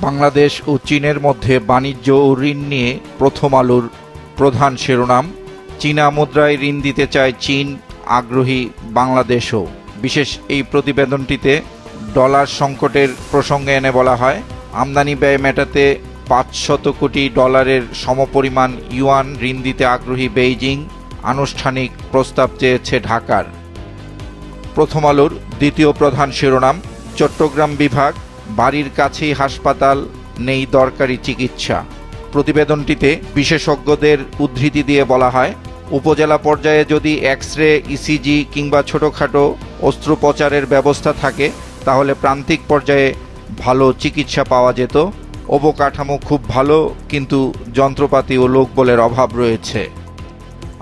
বাংলাদেশ ও চীনের মধ্যে বাণিজ্য ও ঋণ নিয়ে প্রথম আলোর প্রধান শিরোনাম। চীনা মুদ্রায় ঋণ দিতে চায় চীন, আগ্রহী বাংলাদেশও। বিশেষ এই প্রতিবেদনটিতে ডলার সংকটের প্রসঙ্গে এনে বলা হয়, আমদানি ব্যয় মেটাতে 500 কোটি ডলারের সমপরিমাণ ইউয়ান ঋণ দিতে আগ্রহী বেইজিং, আনুষ্ঠানিক প্রস্তাব চেয়েছে ঢাকার। প্রথম আলোর দ্বিতীয় প্রধান শিরোনাম, চট্টগ্রাম বিভাগ, বাড়ির কাছেই হাসপাতাল, নেই দরকারি চিকিৎসা। প্রতিবেদনটিতে বিশেষজ্ঞদের উদ্ধৃতি দিয়ে বলা হয়, উপজেলা পর্যায়ে যদি এক্স-রে, ইসিজি কিংবা ছোটোখাটো অস্ত্রোপচারের ব্যবস্থা থাকে তাহলে প্রান্তিক পর্যায়ে ভালো চিকিৎসা পাওয়া যেত। অবকাঠামো খুব ভালো, কিন্তু যন্ত্রপাতি ও লোকবলের অভাব রয়েছে।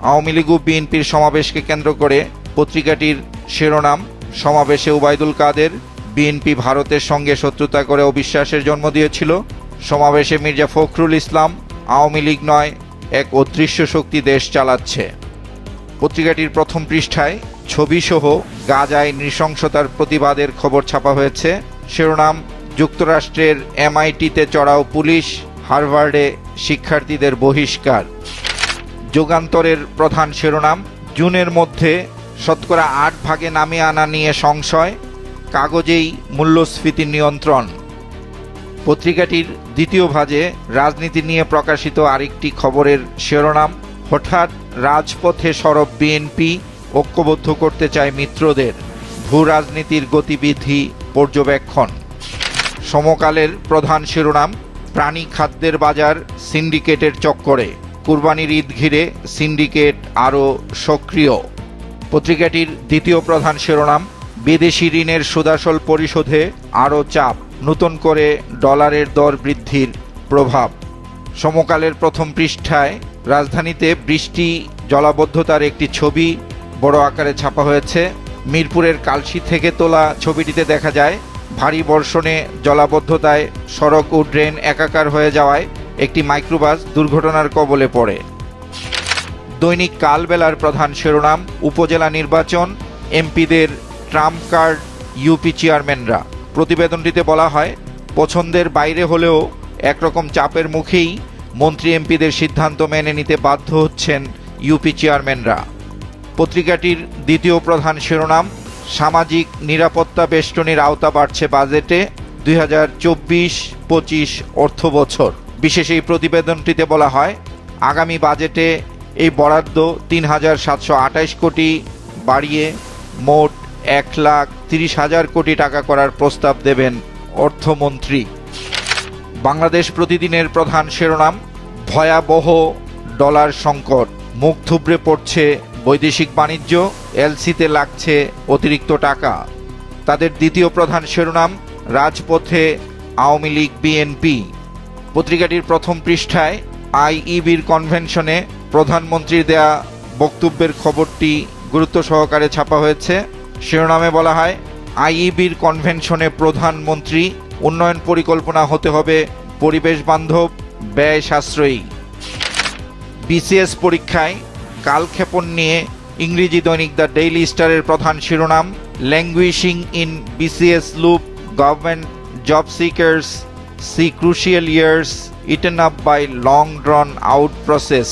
আওয়ামী লীগ ও বিএনপির সমাবেশকে কেন্দ্র করে পত্রিকাটির শিরোনাম, সমাবেশে ওবায়দুল কাদের, বিএনপি ভারতের সঙ্গে শত্রুতা করে অবিশ্বাসের জন্ম দিয়েছিল। সমাবেশে মির্জা ফখরুল ইসলাম, আওয়ামী লীগ নয়, এক অদৃশ্য শক্তি দেশ চালাচ্ছে। পত্রিকাটির প্রথম পৃষ্ঠায় ছবিসহ গাজায় নৃশংসতার প্রতিবাদের খবর ছাপা হয়েছে। শিরোনাম, যুক্তরাষ্ট্রের MIT-তে চড়াও পুলিশ, হার্ভার্ডে শিক্ষার্থীদের বহিষ্কার। যুগান্তরের প্রধান শিরোনাম, জুনের মধ্যে শতকরা 8 ভাগে নামিয়ে আনা নিয়ে সংশয়, কাগজেই মূল্যস্ফীতি নিয়ন্ত্রণ। পত্রিকাটির দ্বিতীয় ভাজে রাজনীতি নিয়ে প্রকাশিত আরেকটি খবরের শিরোনাম, হঠাৎ রাজপথে সরব বিএনপি, ঐক্যবদ্ধ করতে চায় মিত্রদের, ভূ রাজনীতির গতিবিধি পর্যবেক্ষণ। সমকালের প্রধান শিরোনাম, প্রাণী খাদ্যের বাজার সিন্ডিকেটের চক্করে, কুরবানির ঈদ ঘিরে সিন্ডিকেট আরও সক্রিয়। পত্রিকাটির দ্বিতীয় প্রধান শিরোনাম, বিদেশি ঋণের সুদাসল পরিশোধে আরও চাপ, নতুন করে ডলারের দর বৃদ্ধির প্রভাব। সমকালের প্রথম পৃষ্ঠায় রাজধানীতে বৃষ্টি জলাবদ্ধতার একটি ছবি বড় আকারে ছাপা হয়েছে। মিরপুরের কালশি থেকে তোলা ছবিটিতে দেখা যায়, ভারী বর্ষণে জলাবদ্ধতায় সড়ক ও ড্রেন একাকার হয়ে যাওয়ায় একটি মাইক্রোবাস দুর্ঘটনার কবলে পড়ে। দৈনিক কালবেলার প্রধান শিরোনাম, উপজেলা নির্বাচন, এমপিদের ট্রাম্প কার্ড ইউপি চেয়ারম্যানরা। প্রতিবেদনটিতে বলা হয়, পছন্দের বাইরে হলেও একরকম চাপের মুখেই মন্ত্রী এমপিদের সিদ্ধান্ত মেনে নিতে বাধ্য হচ্ছেন ইউপি চেয়ারম্যানরা। পত্রিকাটির দ্বিতীয় প্রধান শিরোনাম, সামাজিক নিরাপত্তা বেষ্টনীর আওতা বাড়ছে বাজেটে 2024-25 অর্থ বছর। বিশেষ এই প্রতিবেদনটিতে বলা হয়, আগামী বাজেটে এই বরাদ্দ 3,728 কোটি বাড়িয়ে মোট 1,30,000 কোটি টাকা করার প্রস্তাব দেবেন অর্থমন্ত্রী। বাংলাদেশ প্রতিদিনের প্রধান শিরোনাম, ভয়াবহ ডলার সংকট, মুখ থুবড়ে পড়ছে বৈদেশিক বাণিজ্য, এলসিতে লাগছে অতিরিক্ত টাকা। তাদের দ্বিতীয় প্রধান শিরোনাম, রাজপথে আওয়ামী লীগ বিএনপি। পত্রিকাটির প্রথম পৃষ্ঠায় আইইবির কনভেনশনে প্রধানমন্ত্রীর দেয়া বক্তব্যের খবরটি গুরুত্ব সহকারে ছাপা হয়েছে। শিরোনামে বলা হয়, আইইবির কনভেনশনে প্রধানমন্ত্রী, উন্নয়ন পরিকল্পনা হতে হবে পরিবেশ বান্ধব, ব্যয় সাশ্রয়ী। বিসিএস পরীক্ষায় কালক্ষেপণ নিয়ে ইংরেজি দৈনিক দ্য ডেইলি স্টারের প্রধান শিরোনাম, languishing in BCS loop, government job seekers see crucial years eaten up by long drawn out process.